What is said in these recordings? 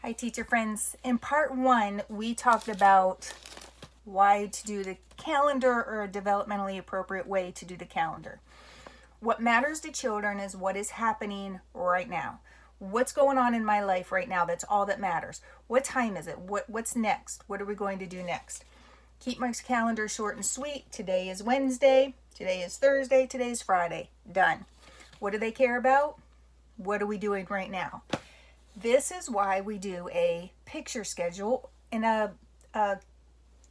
Hi, teacher friends. In part one, we talked about why to do the calendar or a developmentally appropriate way to do the calendar. What matters to children is what is happening right now. What's going on in my life right now? That's all that matters. What time is it? What's next? What are we going to do next? Keep my calendar short and sweet. Today is Wednesday. Today is Thursday. Today's Friday. Done. What do they care about? What are we doing right now? This is why we do a picture schedule and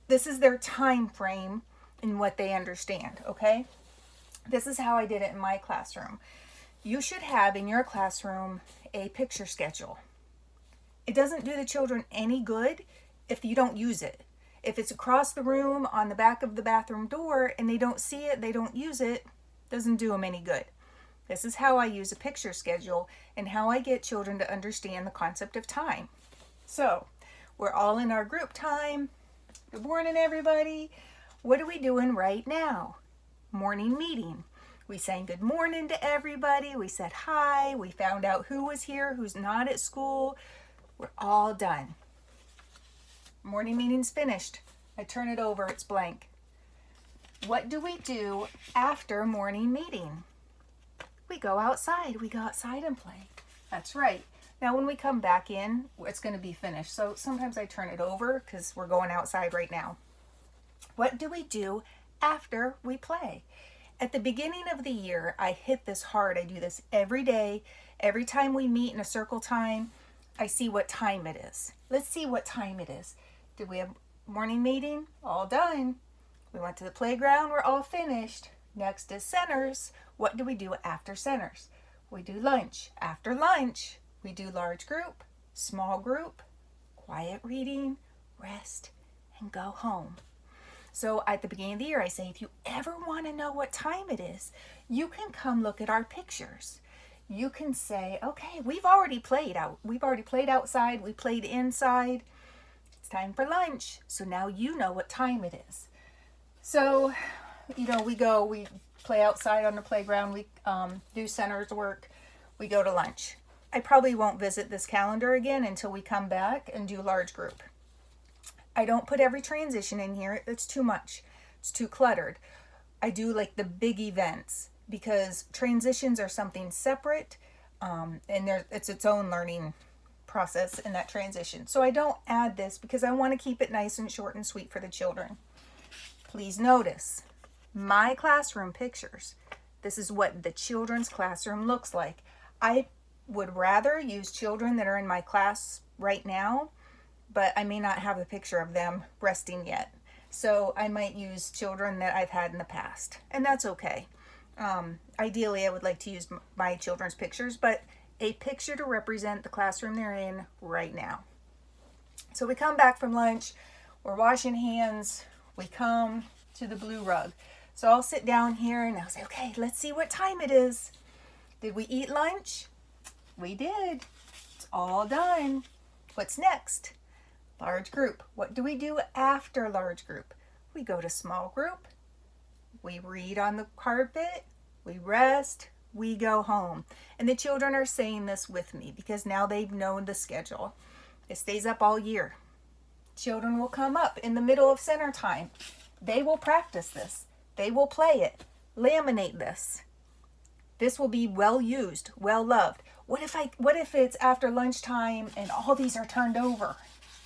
this is their time frame and what they understand, okay? This is how I did it in my classroom. You should have in your classroom a picture schedule. It doesn't do the children any good if you don't use it. If it's across the room on the back of the bathroom door and they don't see it, they don't use it, doesn't do them any good. This is how I use a picture schedule and how I get children to understand the concept of time. So, we're all in our group time. Good morning, everybody. What are we doing right now? Morning meeting. We sang good morning to everybody. We said hi. We found out who was here, who's not at school. We're all done. Morning meeting's finished. I turn it over. It's blank. What do we do after morning meeting? We go outside. We go outside and play. That's right. Now when we come back in, it's going to be finished. So sometimes I turn it over because we're going outside right now. What do we do after we play? At the beginning of the year, I hit this hard. I do this every day. Every time we meet in a circle time, I see what time it is. Let's see what time it is. Did we have morning meeting? All done. We went to the playground. We're all finished. Next is centers. What do we do after centers? We do lunch. After lunch, we do large group, small group, quiet reading, rest, and go home. So at the beginning of the year, I say, if you ever want to know what time it is, you can come look at our pictures. You can say, okay, we've already played out. We've already played outside. We played inside. It's time for lunch. So now you know what time it is. So, we play outside on the playground. We do centers work. We go to lunch. I probably won't visit this calendar again until we come back and do large group. I don't put every transition in here. It's too much. It's too cluttered. I do like the big events because transitions are something separate and it's its own learning process in that transition. So I don't add this because I want to keep it nice and short and sweet for the children. Please notice my classroom pictures. This is what the children's classroom looks like. I would rather use children that are in my class right now, but I may not have a picture of them resting yet. So I might use children that I've had in the past, and that's okay. Ideally, I would like to use my children's pictures, but a picture to represent the classroom they're in right now. So we come back from lunch, we're washing hands, we come to the blue rug. So I'll sit down here and I'll say, okay, let's see what time it is. Did we eat lunch? We did. It's all done. What's next? Large group. What do we do after large group? We go to small group. We read on the carpet. We rest. We go home. And the children are saying this with me because now they've known the schedule. It stays up all year. Children will come up in the middle of center time. They will practice this. They will play it. Laminate this. This will be well used, well loved. What if it's after lunchtime and all these are turned over?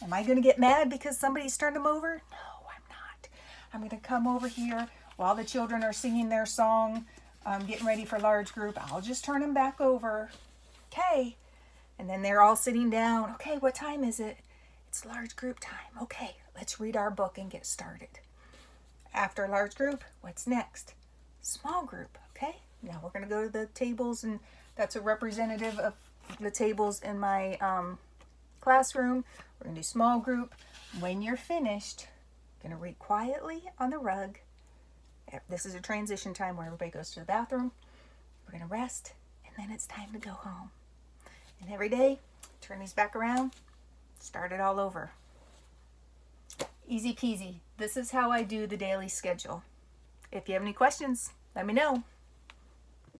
Am I going to get mad because somebody's turned them over? No, I'm not. I'm going to come over here while the children are singing their song, getting ready for large group. I'll just turn them back over. Okay. And then they're all sitting down. Okay, what time is it? It's large group time. Okay, let's read our book and get started. After large group, what's next? Small group. Okay. Now we're going to go to the tables, and that's a representative of the tables in my classroom. We're going to do small group. When you're finished, you're going to read quietly on the rug. This is a transition time where everybody goes to the bathroom. We're going to rest, and then it's time to go home. And every day, turn these back around, start it all over. Easy peasy. This is how I do the daily schedule. If you have any questions, let me know.